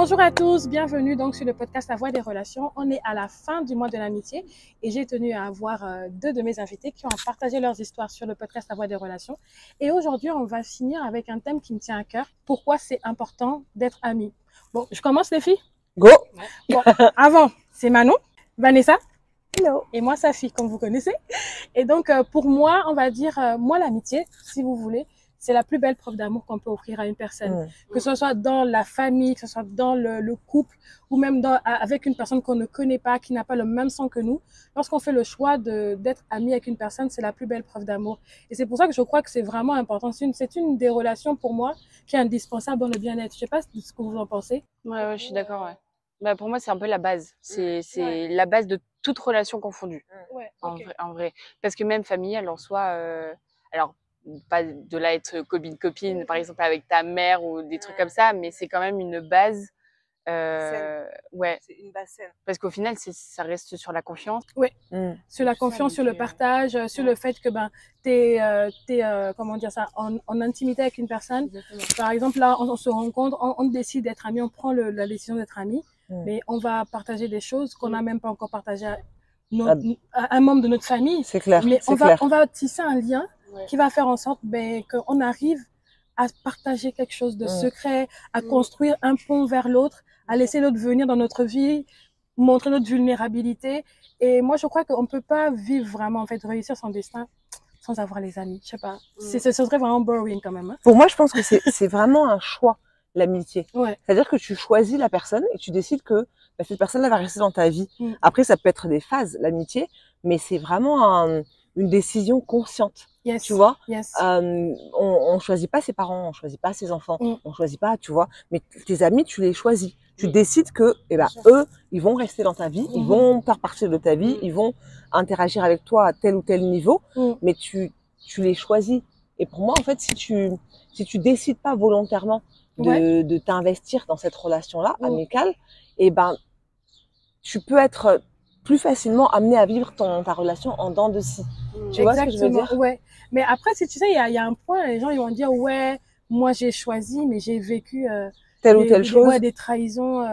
Bonjour à tous, bienvenue donc sur le podcast La Voix des Relations. On est à la fin du mois de l'amitié et j'ai tenu à avoir deux de mes invités qui ont partagé leurs histoires sur le podcast La Voix des Relations. Et aujourd'hui, on va finir avec un thème qui me tient à cœur. Pourquoi c'est important d'être amis? Bon, je commence les filles? Go! Bon, avant, c'est Manon, Vanessa. Hello. Et moi, Safi, comme vous connaissez. Et donc, pour moi, on va dire, moi, l'amitié, si vous voulez, c'est la plus belle preuve d'amour qu'on peut offrir à une personne. Que ce soit dans la famille, que ce soit dans le couple, ou même avec une personne qu'on ne connaît pas, qui n'a pas le même sang que nous. Lorsqu'on fait le choix d'être ami avec une personne, c'est la plus belle preuve d'amour. Et c'est pour ça que je crois que c'est vraiment important. C'est une des relations, pour moi, qui est indispensable dans le bien-être. Je sais pas ce que vous en pensez. Ouais, je suis d'accord, ouais. Bah, pour moi, c'est un peu la base. C'est la base de toute relation confondue. Ouais, okay. En vrai. Parce que même familiale en soi, alors, pas de là être copine, par exemple, avec ta mère ou des trucs comme ça, mais c'est quand même une base. Ouais. C'est une base saine. Parce qu'au final, ça reste sur la confiance. Oui. Sur la confiance, sur le partage, sur le fait que t'es comment dire ça, en intimité avec une personne. Exactement. Par exemple, là, on se rencontre, on décide d'être amis, on prend la décision d'être amis, mais on va partager des choses qu'on n'a même pas encore partagées à un membre de notre famille. C'est clair. Mais on va tisser un lien qui va faire en sorte qu'on arrive à partager quelque chose de secret, à construire un pont vers l'autre, à laisser l'autre venir dans notre vie, montrer notre vulnérabilité. Et moi, je crois qu'on peut pas vivre vraiment, en fait, réussir son destin sans avoir les amis. Je sais pas. Ce serait vraiment boring quand même. Hein. Pour moi, je pense que c'est vraiment un choix, l'amitié. Ouais. C'est-à-dire que tu choisis la personne et tu décides que cette personne-là va rester dans ta vie. Après, ça peut être des phases, l'amitié, mais c'est vraiment une décision consciente. Yes. Tu vois, yes. On choisit pas ses parents, on choisit pas ses enfants, on choisit pas, tu vois. Mais tes amis, tu les choisis. Tu décides que, eux, ils vont rester dans ta vie, ils vont faire partie de ta vie, ils vont interagir avec toi à tel ou tel niveau, mais tu les choisis. Et pour moi, en fait, si tu décides pas volontairement de t'investir dans cette relation-là, amicale, tu peux être plus facilement amené à vivre ta relation en dents de scie. Tu vois ce que je veux dire? Ouais. Mais après, si tu sais, il y a un point, les gens ils vont dire ouais, moi j'ai choisi, mais j'ai vécu telle ou telle chose. Des trahisons,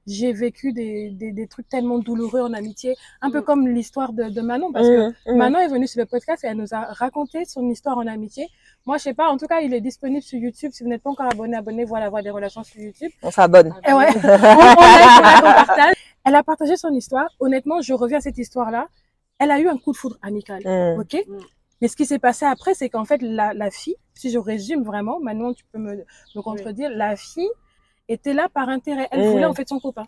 j'ai vécu des trucs tellement douloureux en amitié, un peu comme l'histoire de Manon, parce que Manon est venue sur le podcast et elle nous a raconté son histoire en amitié. Moi, je sais pas, en tout cas, il est disponible sur YouTube. Si vous n'êtes pas encore abonné, abonnez-vous à La Voix des Relations sur YouTube. On s'abonne. Et ouais, on partage. Elle a partagé son histoire. Honnêtement, je reviens à cette histoire-là. Elle a eu un coup de foudre amical, ok? Mais ce qui s'est passé après, c'est qu'en fait, la fille, si je résume vraiment, Manon, tu peux me contredire, la fille était là par intérêt. Elle voulait en fait son copain.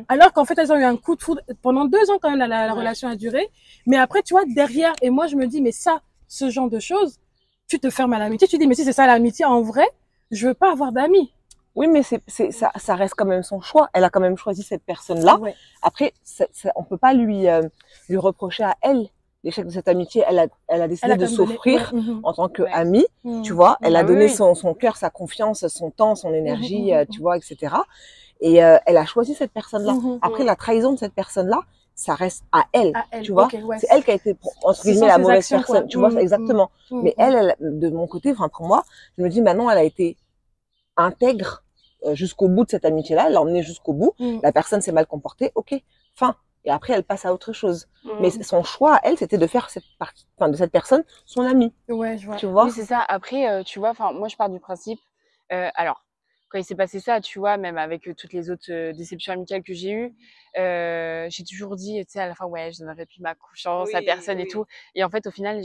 Alors qu'en fait, elles ont eu un coup de foudre. Pendant 2 ans, quand même, la relation a duré. Mais après, tu vois, derrière, et moi, je me dis, mais ça, ce genre de choses, tu te fermes à l'amitié. Tu dis, mais si c'est ça l'amitié, en vrai, je veux pas avoir d'amis. Oui, mais ça reste quand même son choix. Elle a quand même choisi cette personne-là. Ouais. Après, on peut pas lui reprocher à elle l'échec de cette amitié. Elle a décidé de s'offrir en tant qu'amie, tu vois. Elle a donné son cœur, sa confiance, son temps, son énergie, tu vois, etc. Et elle a choisi cette personne-là. Après, la trahison de cette personne-là, ça reste à elle, tu vois. C'est elle qui a été, entre guillemets, la mauvaise personne, tu vois, exactement. Mais elle, de mon côté, enfin, pour moi, je me dis, maintenant, elle a été intègre jusqu'au bout de cette amitié-là, elle l'a emmenée jusqu'au bout, la personne s'est mal comportée, ok, fin. Et après, elle passe à autre chose. Mais son choix, elle, c'était de faire de cette personne son amie. Ouais, je vois. Tu vois? Oui, c'est ça. Après, tu vois, moi, je pars du principe, alors, quand il s'est passé ça, tu vois, même avec toutes les autres déceptions amicales que j'ai eues, j'ai toujours dit, tu sais, à la fin, ouais, je donnerais plus ma confiance à personne et tout. Et en fait, au final,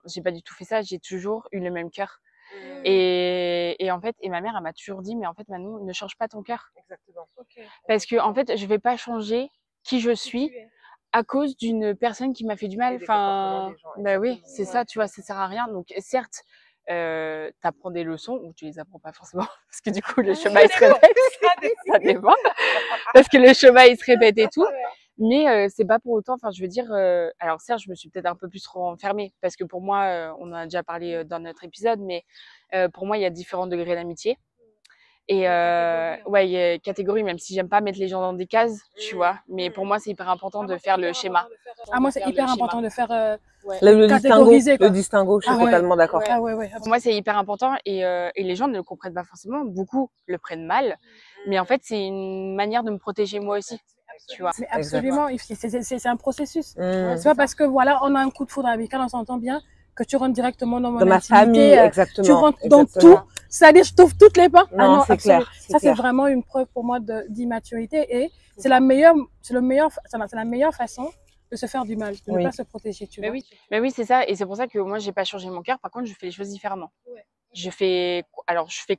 j'ai pas du tout fait ça, j'ai toujours eu le même cœur. Et en fait, ma mère, elle m'a toujours dit, mais en fait, Manon, ne change pas ton cœur. Exactement. Parce que, en fait, je vais pas changer qui je suis à cause d'une personne qui m'a fait du mal. Enfin, bah oui, c'est ça, tu vois, ça sert à rien. Donc, certes, t'apprends des leçons, ou tu les apprends pas forcément, parce que du coup, le chemin, il se répète. Ça dépend. Parce que le chemin, il se répète et tout. Mais c'est pas pour autant, enfin, je veux dire, alors certes, je me suis peut-être un peu plus renfermée, parce que pour moi, on en a déjà parlé dans notre épisode, mais pour moi, il y a différents degrés d'amitié. Et ouais, il y a catégorie, même si j'aime pas mettre les gens dans des cases, tu vois. Mais pour moi, c'est hyper important de faire le schéma. Ah, moi, c'est hyper important de faire le distinguo, je suis totalement d'accord. Ah, ouais. Pour moi, c'est hyper important et les gens ne le comprennent pas forcément. Beaucoup le prennent mal. Mais en fait, c'est une manière de me protéger moi aussi, tu vois. Mais absolument, c'est un processus. C'est pas parce que voilà, on a un coup de foudre amical, on s'entend bien, que tu rentres directement dans mon ma intimité, famille, exactement. tu rentres dans tout, c'est-à-dire je t'ouvre toutes les portes. Non, c'est clair. Ça, c'est vraiment une preuve pour moi d'immaturité et c'est la meilleure façon de se faire du mal, de ne pas se protéger, tu vois. Mais oui, c'est ça. Et c'est pour ça que moi, j'ai pas changé mon cœur. Par contre, je fais les choses différemment. Je fais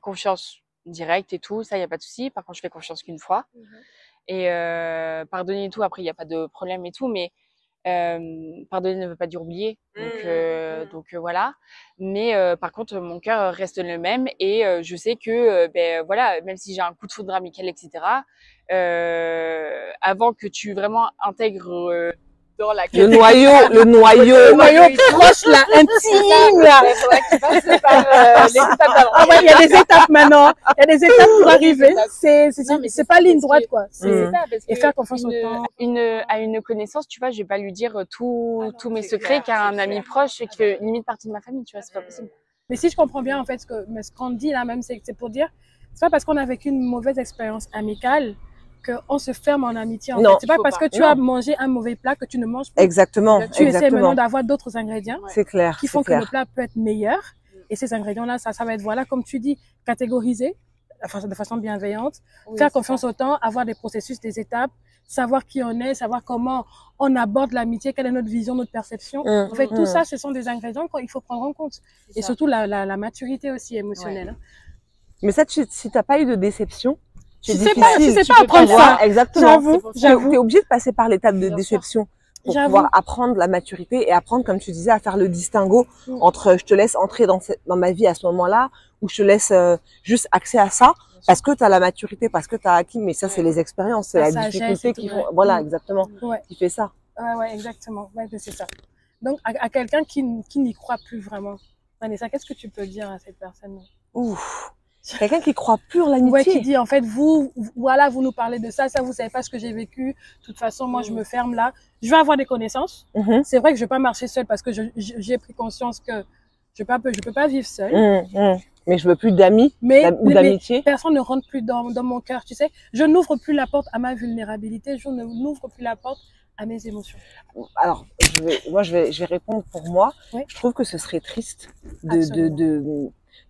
confiance directe et tout, ça, il n'y a pas de souci. Par contre, je fais confiance qu'une fois. Et pardonner et tout, après, il n'y a pas de problème et tout. Mais pardonner ne veut pas dire oublier. Donc voilà. Mais par contre, mon cœur reste le même. Et je sais que, voilà, même si j'ai un coup de foudre amical, etc., avant que tu vraiment intègres dans la le noyau proche là, intime là. Ah ouais, il y a des étapes maintenant. Il y a des étapes pour arriver. C'est pas ligne droite quoi. C'est ça, parce et faire confiance au temps. À une connaissance, tu vois, je vais pas lui dire tous mes secrets qu'à un ami proche qui fait limite partie de ma famille, tu vois, c'est pas possible. Mais si je comprends bien en fait ce qu'on dit là même, c'est pour dire, c'est pas parce qu'on a vécu une mauvaise expérience amicale qu'on se ferme en amitié. En fait. C'est pas parce que tu as mangé un mauvais plat que tu ne manges plus. Exactement. Tu essaies maintenant d'avoir d'autres ingrédients qui font que le plat peut être meilleur. Et ces ingrédients-là, ça va être, voilà, comme tu dis, catégorisé de façon bienveillante, faire confiance au temps, avoir des processus, des étapes, savoir qui on est, savoir comment on aborde l'amitié, quelle est notre vision, notre perception. En fait, tout ça, ce sont des ingrédients qu'il faut prendre en compte. Et surtout la maturité aussi émotionnelle. Mais ça, si t'as pas eu de déception, tu sais pas apprendre ça. Exactement. J'avoue. T'es obligé de passer par l'étape de déception pour pouvoir apprendre la maturité et apprendre, comme tu disais, à faire le distinguo entre je te laisse entrer dans ma vie à ce moment-là ou je te laisse juste accès à ça parce que t'as la maturité, parce que t'as acquis. Mais ça, c'est les expériences, c'est la difficulté qui font, voilà, exactement, qui fait ça. Ouais, exactement. Ouais, c'est ça. Donc, à quelqu'un qui n'y croit plus vraiment, Vanessa, qu'est-ce que tu peux dire à cette personne? Ouf. Quelqu'un qui croit plus en l'amitié. Ouais, qui dit en fait vous nous parlez de ça, vous savez pas ce que j'ai vécu. De toute façon, moi je me ferme là. Je vais avoir des connaissances. C'est vrai que je vais pas marcher seule parce que j'ai pris conscience que je peux pas vivre seule. Mais je veux plus d'amis ou d'amitié. Personne ne rentre plus dans mon cœur, tu sais. Je n'ouvre plus la porte à ma vulnérabilité. Je n'ouvre plus la porte à mes émotions. Alors, je vais répondre pour moi. Je trouve que ce serait triste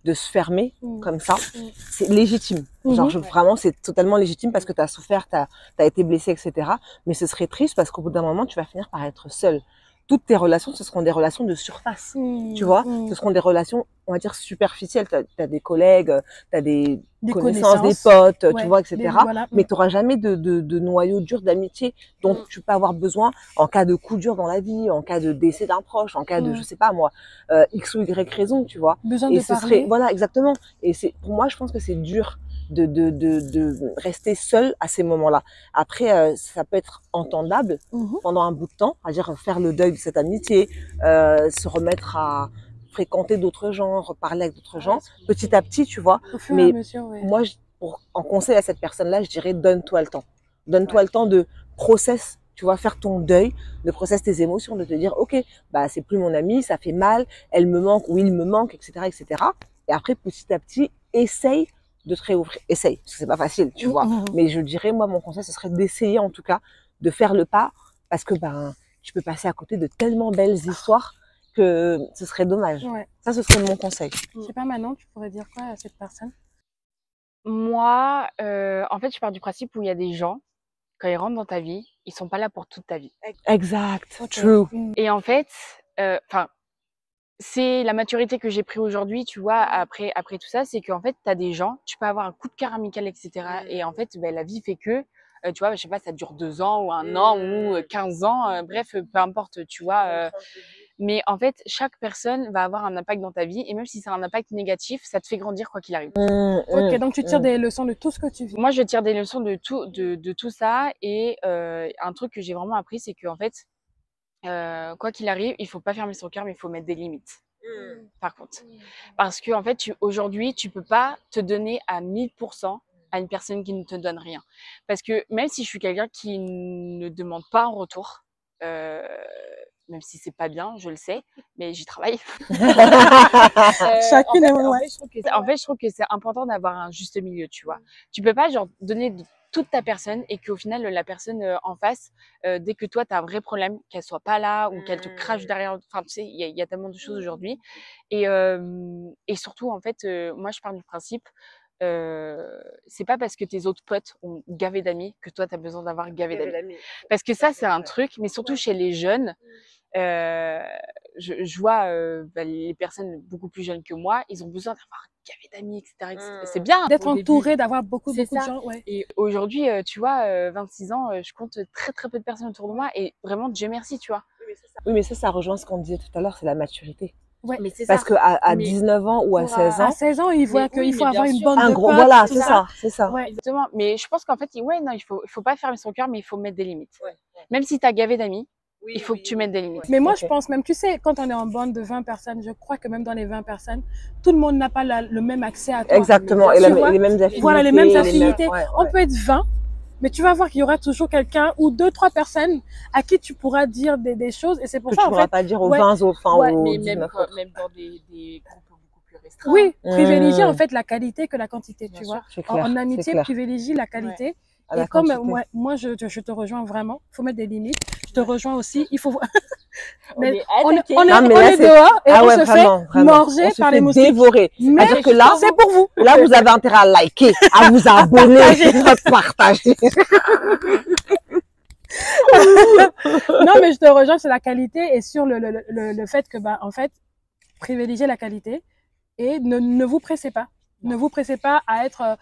de se fermer comme ça. C'est légitime. Genre, vraiment, c'est totalement légitime parce que tu as souffert, tu as été blessé, etc. Mais ce serait triste parce qu'au bout d'un moment, tu vas finir par être seul. Toutes tes relations, ce seront des relations de surface. Tu vois, ce seront des relations, on va dire, superficielles. Tu as des collègues, tu as des connaissances, des potes, tu vois, etc. Mais tu n'auras jamais de noyau dur d'amitié dont tu peux avoir besoin en cas de coup dur dans la vie, en cas de décès d'un proche, en cas de, je sais pas moi, X ou Y raison, tu vois. Besoin de parler. Voilà, exactement. Et pour moi, je pense que c'est dur de rester seul à ces moments-là. Après, ça peut être entendable pendant un bout de temps, c'est-à-dire faire le deuil de cette amitié, se remettre à fréquenter d'autres gens, reparler avec d'autres gens, petit à petit, tu vois. Mais moi, en conseil à cette personne-là, je dirais donne-toi le temps. Donne-toi le temps de process, tu vois, faire ton deuil, de process tes émotions, de te dire, ok, bah c'est plus mon amie, ça fait mal, elle me manque ou il me manque, etc., etc. Et après, petit à petit, essaye de te réouvrir. Essaye, parce que c'est pas facile, tu vois. Mais je dirais, moi, mon conseil, ce serait d'essayer, en tout cas, de faire le pas, parce que, tu peux passer à côté de tellement belles histoires que ce serait dommage. Ça, ce serait mon conseil. Je sais pas, Manon, tu pourrais dire quoi à cette personne? Moi, en fait, je pars du principe où il y a des gens, quand ils rentrent dans ta vie, ils sont pas là pour toute ta vie. Exact, true. Et en fait, c'est la maturité que j'ai pris aujourd'hui, tu vois, après tout ça, c'est qu'en fait, tu as des gens, tu peux avoir un coup de cœur amical, etc. Et en fait, la vie fait que, tu vois, je sais pas, ça dure 2 ans ou 1 an ou 15 ans, bref, peu importe, tu vois. Mais en fait, chaque personne va avoir un impact dans ta vie et même si c'est un impact négatif, ça te fait grandir quoi qu'il arrive. Ok, donc tu tires des leçons de tout ce que tu vis. Moi, je tire des leçons de tout ça et un truc que j'ai vraiment appris, c'est qu'en fait, quoi qu'il arrive, il faut pas fermer son cœur, mais il faut mettre des limites. Par contre, parce que en fait, aujourd'hui, tu peux pas te donner à 1000% à une personne qui ne te donne rien. Parce que même si je suis quelqu'un qui ne demande pas en retour, même si c'est pas bien, je le sais, mais j'y travaille. Chacune, en fait, je trouve que c'est important d'avoir un juste milieu, tu vois. Tu peux pas genre donner toute ta personne et qu'au final la personne en face, dès que toi tu as un vrai problème, qu'elle soit pas là ou qu'elle te crache derrière. Enfin, tu sais, il y a tellement de choses aujourd'hui. Et surtout, en fait, moi je pars du principe, c'est pas parce que tes autres potes ont gavé d'amis que toi tu as besoin d'avoir gavé d'amis. Parce que ça, c'est un truc, mais surtout chez les jeunes. Je vois les personnes beaucoup plus jeunes que moi, ils ont besoin d'avoir gavé d'amis, etc., etc. C'est bien d'être entouré, d'avoir beaucoup de gens. Ouais. Et aujourd'hui, tu vois, 26 ans, je compte très très peu de personnes autour de moi et vraiment Dieu merci, tu vois. Oui, mais ça rejoint ce qu'on disait tout à l'heure, c'est la maturité. Ouais. Mais c'est Parce que à 19 ans ou à 16 ans, à 16 ans, il voit qu'il faut avoir une bande de potes. Voilà, c'est ça, c'est ça. Ouais, exactement. Mais je pense qu'en fait, ouais, non, il faut pas fermer son cœur, mais il faut mettre des limites. Ouais. Même si t'as gavé d'amis, il faut que tu mettes des limites. Mais moi, je pense même, tu sais, quand on est en bande de 20 personnes, je crois que même dans les 20 personnes, tout le monde n'a pas le même accès à toi. Exactement, et les mêmes affinités. Voilà, les mêmes affinités. On peut être 20, mais tu vas voir qu'il y aura toujours quelqu'un ou 2-3 personnes à qui tu pourras dire des choses. Et c'est pour ça, en fait. Tu pourras pas dire aux 20 autres, enfin, aux mais 19 même dans des groupes beaucoup plus restreints. Oui, privilégier en fait la qualité que la quantité, tu vois. Clair, en amitié, privilégie la qualité. Et comme moi, je te rejoins vraiment, il faut mettre des limites. Je te rejoins aussi, il faut... mais on est dehors et on se fait manger par les moustiques. Dévorer. Mais que là, c'est pour vous. Là, vous avez intérêt à liker, à vous abonner, à partager. Non, mais je te rejoins sur la qualité et sur le fait que, en fait, privilégiez la qualité et ne vous pressez pas. Ne vous pressez pas à être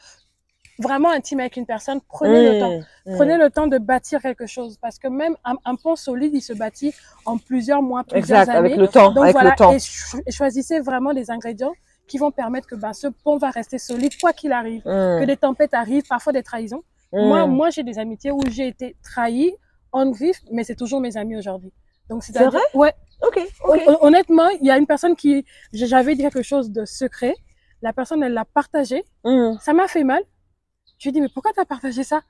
vraiment intime avec une personne. Prenez le temps. Prenez le temps de bâtir quelque chose. Parce que même un pont solide, il se bâtit en plusieurs mois, plusieurs années. Avec le temps. Donc avec voilà, le temps. et choisissez vraiment des ingrédients qui vont permettre que ce pont va rester solide quoi qu'il arrive. Que des tempêtes arrivent, parfois des trahisons. Moi, j'ai des amitiés où j'ai été trahie en griffe, mais c'est toujours mes amis aujourd'hui. Donc c'est vrai? Ouais. Ok. Honnêtement, il y a une personne qui, j'avais dit quelque chose de secret. La personne, elle l'a partagé. Ça m'a fait mal. Je lui ai dit, mais pourquoi tu as partagé ça?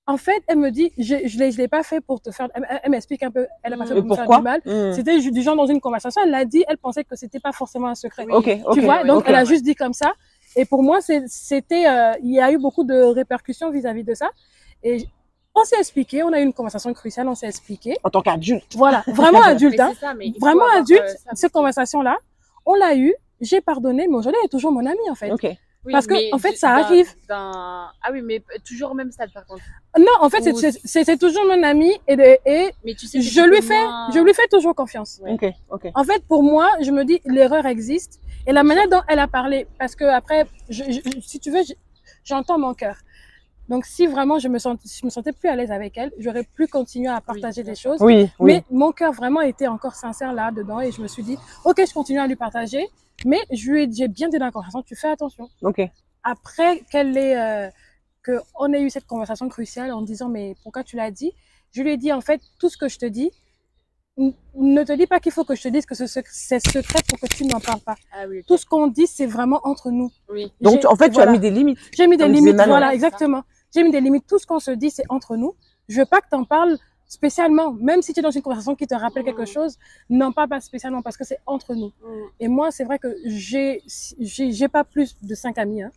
En fait, elle me dit, je l'ai pas fait pour te faire, elle m'explique un peu, elle a pas fait pour me faire du mal. C'était du genre dans une conversation, elle l'a dit, elle pensait que c'était pas forcément un secret. Tu vois, donc elle a juste dit comme ça. Et pour moi, c'était, il y a eu beaucoup de répercussions vis-à-vis de ça. Et on s'est expliqué, on a eu une conversation cruciale, on s'est expliqué. En tant qu'adulte. Voilà, vraiment adulte, hein. Vraiment adulte, cette conversation-là, on l'a eu, j'ai pardonné, mais aujourd'hui, elle est toujours mon amie, en fait. Oui, parce que en fait ça arrive. Ah oui, mais toujours au même stade par contre. Non, en fait c'est toujours mon ami mais tu sais je lui fais toujours confiance. En fait pour moi, je me dis l'erreur existe et la manière dont elle a parlé, parce que après si tu veux j'entends mon cœur. Donc si vraiment je me sentais plus à l'aise avec elle, j'aurais pu continuer à partager des choses. Mais mon cœur vraiment était encore sincère là dedans et je me suis dit OK, je continue à lui partager. Mais j'ai bien dit dans la conversation, tu fais attention. Après qu'on ait eu cette conversation cruciale en disant, mais pourquoi tu l'as dit? Je lui ai dit, en fait, tout ce que je te dis, ne te dis pas qu'il faut que je te dise que c'est secret pour que tu n'en parles pas. Tout ce qu'on dit, c'est vraiment entre nous. Donc, en fait, tu as mis des limites. J'ai mis des limites, voilà, exactement. J'ai mis des limites. Tout ce qu'on se dit, c'est entre nous. Je veux pas que tu en parles spécialement, même si tu es dans une conversation qui te rappelle quelque chose, n'en parle pas spécialement parce que c'est entre nous. Et moi, c'est vrai que j'ai pas plus de 5 amis, hein.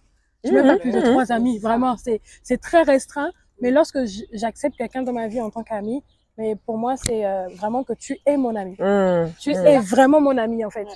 J'ai même pas plus de 3 amis, vraiment. C'est très restreint. Mais lorsque j'accepte quelqu'un dans ma vie en tant qu'ami, mais pour moi, c'est vraiment que tu es mon ami. Tu es vraiment mon ami, en fait.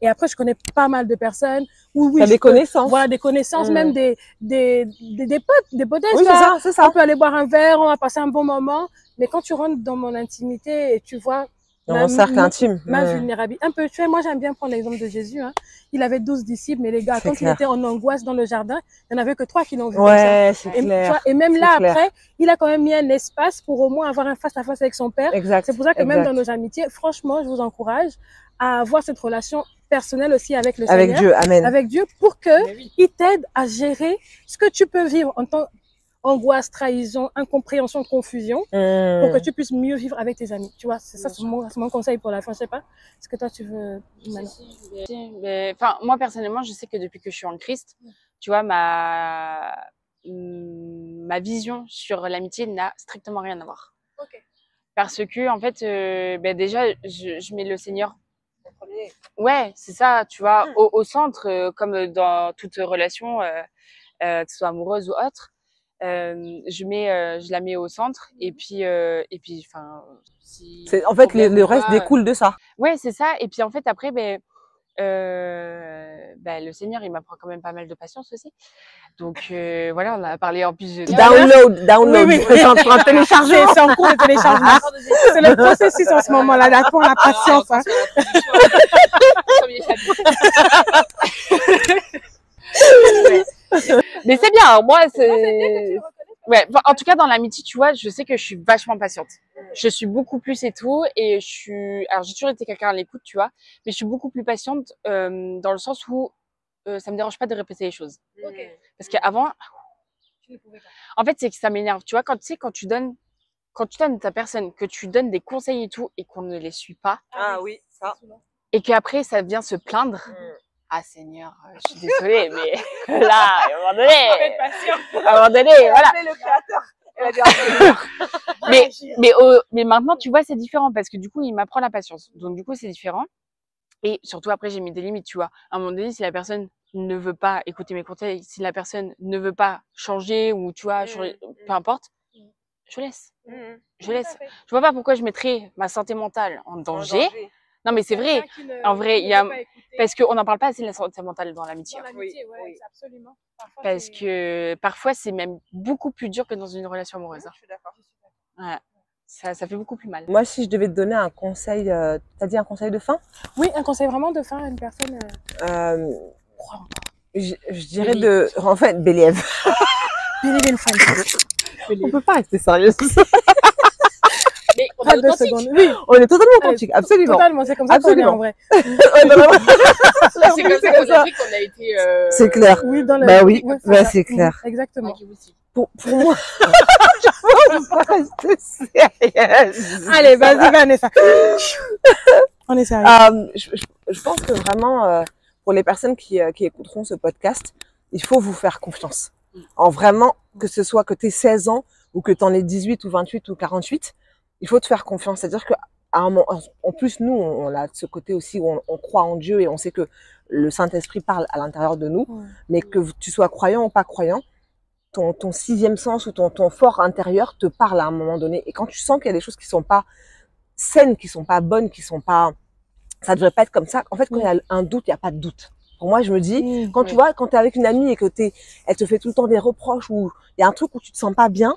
Et après, je connais pas mal de personnes. T'as des connaissances. Voilà, des connaissances, même des potes, des potes. Oui, c'est ça. On peut aller boire un verre, on va passer un bon moment. Mais quand tu rentres dans mon intimité et tu vois dans mon cercle intime, ma vulnérabilité, un peu, tu sais, moi j'aime bien prendre l'exemple de Jésus, hein. Il avait 12 disciples, mais les gars, quand il était en angoisse dans le jardin, il n'y en avait que 3 qui l'ont vu. Ouais, c'est clair. Et même là, après, il a quand même mis un espace pour au moins avoir un face-à-face avec son père. C'est pour ça que même dans nos amitiés, franchement, je vous encourage à avoir cette relation personnelle aussi avec le Seigneur. Avec Dieu, amen. Avec Dieu, pour que il t'aide à gérer ce que tu peux vivre en tant angoisse, trahison, incompréhension, confusion, pour que tu puisses mieux vivre avec tes amis. Tu vois, c'est mon conseil pour la fin. Je sais pas, est-ce que toi tu veux enfin, moi personnellement, je sais que depuis que je suis en Christ, tu vois, ma vision sur l'amitié n'a strictement rien à voir. Parce que, en fait, déjà, je mets le Seigneur. Ouais, c'est ça, tu vois, au centre, comme dans toute relation, que ce soit amoureuse ou autre. Je la mets au centre et puis, enfin, si En fait, le reste découle de ça. Ouais, c'est ça. Et puis, en fait, après, le Seigneur, il m'apprend quand même pas mal de patience aussi. Donc, voilà, on a parlé en plus de... Download. Oui. C'est en train de télécharger. C'est en cours de téléchargement. C'est le processus en ce moment-là, là, pour la patience. Hein. Mais c'est bien, moi, c'est... Ouais, en tout cas, dans l'amitié, tu vois, je sais que je suis vachement patiente. Je suis beaucoup plus et tout, et alors j'ai toujours été quelqu'un à l'écoute, tu vois, mais je suis beaucoup plus patiente, dans le sens où, ça me dérange pas de répéter les choses. Parce qu'avant, en fait, c'est que ça m'énerve, tu vois, quand tu donnes ta personne, que tu donnes des conseils et tout, et qu'on ne les suit pas. Ah oui, ça. Et qu'après, ça vient se plaindre. Ah Seigneur, je suis désolée, mais là, à un moment donné, voilà. Mais maintenant, tu vois, c'est différent parce que du coup, il m'apprend la patience. Donc du coup, c'est différent. Et surtout après, j'ai mis des limites, tu vois. À un moment donné, si la personne ne veut pas écouter mes conseils, si la personne ne veut pas changer ou tu vois, changer, peu importe, je laisse. Je laisse. Je vois pas pourquoi je mettrais ma santé mentale en danger. Non, mais c'est vrai. En vrai, il y a, parce qu'on n'en parle pas assez de la santé mentale dans l'amitié. Dans l'amitié, oui, absolument. Parfois, parce que parfois, c'est même beaucoup plus dur que dans une relation amoureuse. Je suis d'accord. Ouais. Ça fait beaucoup plus mal. Moi, si je devais te donner un conseil, t'as dit un conseil de fin? Oui, un conseil vraiment de fin à une personne. Je dirais en fait, Bélève. Believe in friendship. On peut pas rester sérieuse. Mais on est authentique. Oui. On est totalement authentique, absolument. Totalement, c'est comme ça qu'on est en vrai. C'est comme ça qu'on a dit qu'on a été. C'est clair. Oui, dans le. Bah oui, bah c'est clair. Exactement. Pour moi, je peux pas rester sérieuse. Allez, vas-y, Vanessa. On est sérieux. Je pense que vraiment, pour les personnes qui écouteront ce podcast, il faut vous faire confiance. En vraiment, que ce soit que tu aies 16 ans ou que tu en aies 18 ou 28 ou 48, il faut te faire confiance. C'est-à-dire que en plus, nous, on a ce côté aussi où on croit en Dieu et on sait que le Saint-Esprit parle à l'intérieur de nous, mais que tu sois croyant ou pas croyant, ton sixième sens ou ton fort intérieur te parle à un moment donné. Et quand tu sens qu'il y a des choses qui sont pas saines, qui sont pas bonnes, qui sont pas, ça devrait pas être comme ça. En fait, quand il y a un doute, il y a pas de doute. Pour moi, je me dis, quand tu vois, quand t'es avec une amie et que elle te fait tout le temps des reproches ou il y a un truc où tu te sens pas bien.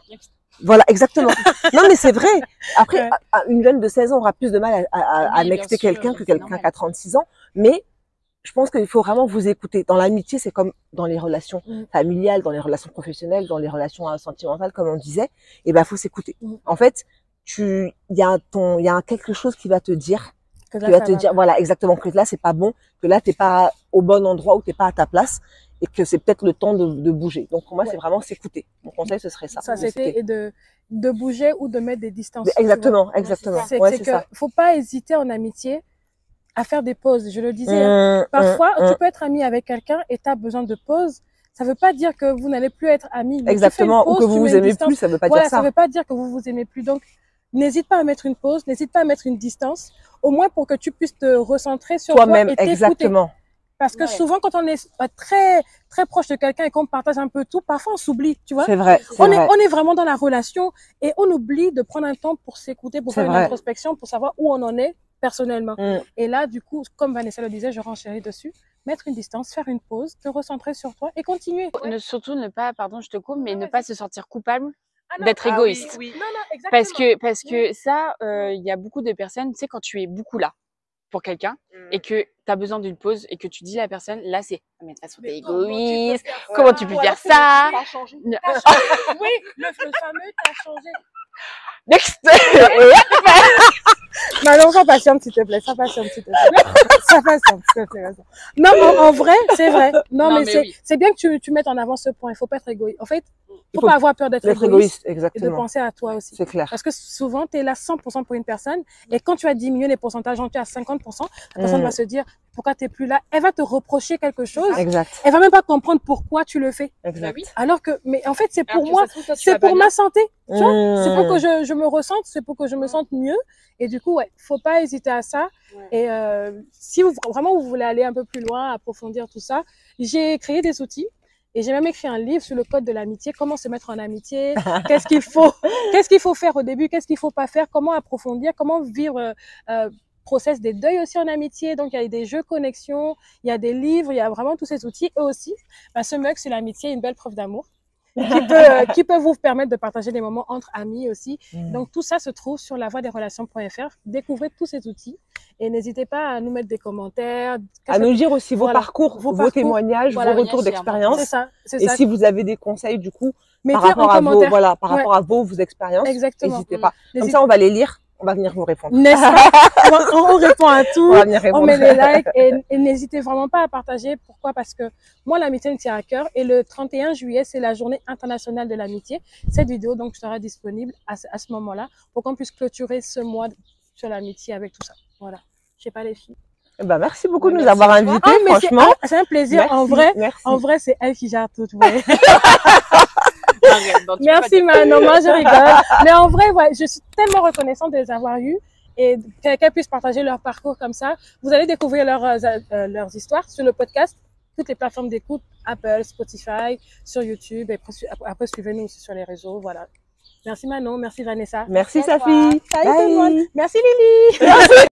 Voilà, exactement. Non, mais c'est vrai. Après, une jeune de 16 ans aura plus de mal à nexter quelqu'un que quelqu'un qui a 36 ans. Mais je pense qu'il faut vraiment vous écouter. Dans l'amitié, c'est comme dans les relations familiales, dans les relations professionnelles, dans les relations sentimentales, comme on disait. Et ben, faut s'écouter. En fait, il y a quelque chose qui va te dire, voilà, exactement, que là, c'est pas bon, que là, t'es pas au bon endroit ou t'es pas à ta place. Et que c'est peut-être le temps de bouger. Donc, pour moi, c'est vraiment s'écouter. Mon conseil, ce serait ça. Ça, c'était de bouger ou de mettre des distances. Exactement. C'est que faut pas hésiter en amitié à faire des pauses. Je le disais, parfois, tu peux être ami avec quelqu'un et tu as besoin de pause. Ça veut pas dire que vous n'allez plus être amis. Exactement. Ou que vous vous aimez plus, ça veut pas dire ça. Ça veut pas dire que vous vous aimez plus. Donc, n'hésite pas à mettre une pause, n'hésite pas à mettre une distance, au moins pour que tu puisses te recentrer sur toi-même. Toi et exactement. Parce que souvent, quand on est très, très proche de quelqu'un et qu'on partage un peu tout, parfois on s'oublie, tu vois. C'est vrai. On est vraiment dans la relation et on oublie de prendre un temps pour s'écouter, pour faire une introspection, pour savoir où on en est personnellement. Et là, du coup, comme Vanessa le disait, je renchéris dessus, mettre une distance, faire une pause, te recentrer sur toi et continuer. Surtout ne pas, pardon, je te coupe, mais ne pas se sentir coupable d'être égoïste. Oui. Non, exactement. Parce que ça, il y a beaucoup de personnes, tu sais, quand tu es beaucoup là pour quelqu'un et que tu as besoin d'une pause et que tu dis à la personne, là c'est mais de toute façon t'es égoïste, comment tu peux faire ça? Oui, le fameux t'as changé. Next. Non, sois patiente s'il te plaît, sois patiente s'il te plaît. Sois patiente s'il te plaît. Non, en vrai, c'est vrai. Non mais c'est bien que tu mettes en avant ce point, il faut pas être égoïste. En fait, faut pas avoir peur d'être égoïste exactement. et de penser à toi aussi. C'est clair. Parce que souvent, tu es là 100% pour une personne et quand tu as diminué les pourcentages, tu es à 50%, la personne va se dire, pourquoi t'es plus là. Elle va te reprocher quelque chose. Exact. Elle va même pas comprendre pourquoi tu le fais. Exact. Alors que, mais en fait, c'est pour moi, c'est pour ma santé. Tu vois, c'est pour que je me ressente, c'est pour que je me sente mieux. Et du coup, ouais, faut pas hésiter à ça. Et si vraiment vous voulez aller un peu plus loin, approfondir tout ça, j'ai créé des outils. Et j'ai même écrit un livre sur le code de l'amitié, comment se mettre en amitié, qu'est-ce qu'il faut faire au début, qu'est-ce qu'il faut pas faire, comment approfondir, comment vivre process des deuils aussi en amitié. Donc il y a des jeux connexion, il y a des livres, il y a vraiment tous ces outils. Et aussi, ce mug sur l'amitié, une belle preuve d'amour qui peut vous permettre de partager des moments entre amis aussi. Donc tout ça se trouve sur lavoiedesrelations.fr. Découvrez tous ces outils et n'hésitez pas à nous mettre des commentaires, à nous dire aussi vos parcours, vos témoignages, vos retours d'expérience. C'est ça. Et si vous avez des conseils du coup mettez par rapport en à commentaire. par rapport à vos expériences, n'hésitez pas. Comme ça on va les lire. On va venir vous répondre. N'est-ce pas? On répond à tout. On met des likes et n'hésitez vraiment pas à partager. Pourquoi? Parce que moi, l'amitié me tient à cœur et le 31 juillet, c'est la journée internationale de l'amitié. Cette vidéo, donc, sera disponible à ce moment-là pour qu'on puisse clôturer ce mois sur l'amitié avec tout ça. Voilà. Je sais pas les filles. Merci beaucoup de nous avoir invités, franchement. C'est un plaisir. Merci, en vrai, c'est elle qui gère tout. Ouais. Merci Manon, moi je rigole. Mais en vrai, ouais, je suis tellement reconnaissante de les avoir eus et qu'elles puissent partager leur parcours comme ça. Vous allez découvrir leurs histoires sur le podcast, toutes les plateformes d'écoute, Apple, Spotify, sur YouTube. Et après suivez-nous aussi sur les réseaux. Voilà. Merci Manon, merci Vanessa. Merci Safi. Salut tout le monde. Merci Lily.